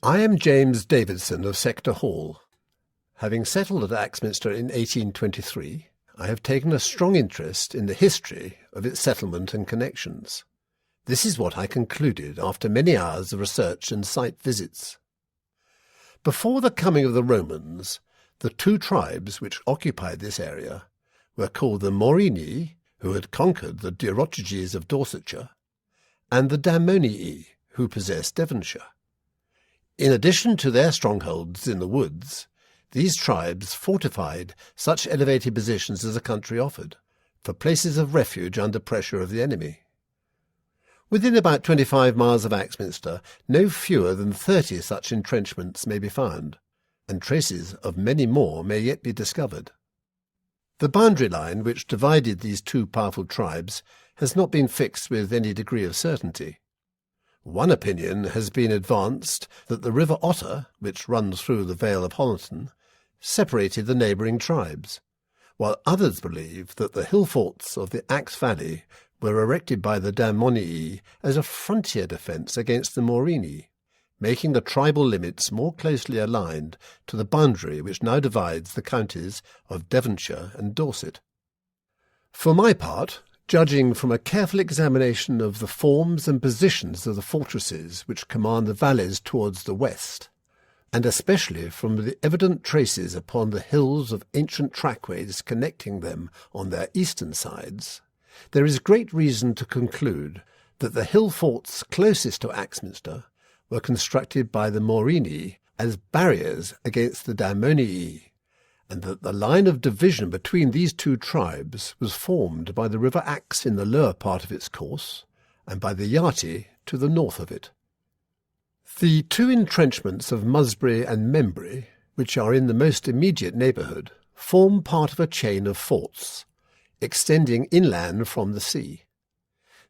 I am James Davidson of Sector Hall. Having settled at Axminster in 1823, I have taken a strong interest in the history of its settlement and connections. This is what I concluded after many hours of research and site visits. Before the coming of the Romans, the two tribes which occupied this area were called the Morini, who had conquered the De Rothschild of Dorsetshire, and the Damonii, who possessed Devonshire. In addition to their strongholds in the woods, these tribes fortified such elevated positions as the country offered, for places of refuge under pressure of the enemy. Within about 25 miles of Axminster, no fewer than 30 such entrenchments may be found, and traces of many more may yet be discovered. The boundary line which divided these two powerful tribes has not been fixed with any degree of certainty. One opinion has been advanced that the River Otter, which runs through the Vale of Honiton, separated the neighbouring tribes, while others believe that the Hillforts of the Axe Valley were erected by the Damonii as a frontier defence against the Morini, making the tribal limits more closely aligned to the boundary which now divides the counties of Devonshire and Dorset. For my part, judging from a careful examination of the forms and positions of the fortresses which command the valleys towards the west, and especially from the evident traces upon the hills of ancient trackways connecting them on their eastern sides, there is great reason to conclude that the hill forts closest to Axminster were constructed by the Morini as barriers against the Damonii, and that the line of division between these two tribes was formed by the River Axe in the lower part of its course, and by the Yarty to the north of it. The two entrenchments of Musbury and Membry, which are in the most immediate neighbourhood, form part of a chain of forts, extending inland from the sea.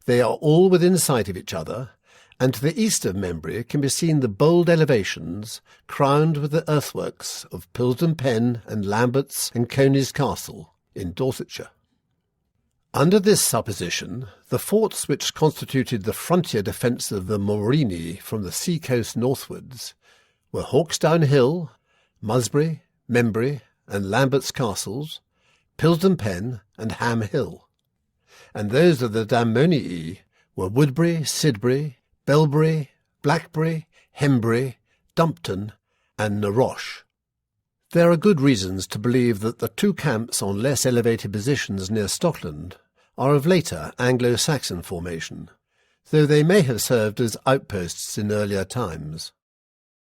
They are all within sight of each other, and to the east of Membry can be seen the bold elevations crowned with the earthworks of Pilsden Pen and Lambert's and Coney's Castle in Dorsetshire. Under this supposition, the forts which constituted the frontier defence of the Morini from the sea-coast northwards were Hawksdown Hill, Musbury, Membry and Lambert's Castles, Pilsden Pen and Ham Hill, and those of the Damonii were Woodbury, Sidbury, Belbury, Blackbury, Hembury, Dumpton and Naroche. There are good reasons to believe that the two camps on less elevated positions near Stockland are of later Anglo-Saxon formation, though they may have served as outposts in earlier times.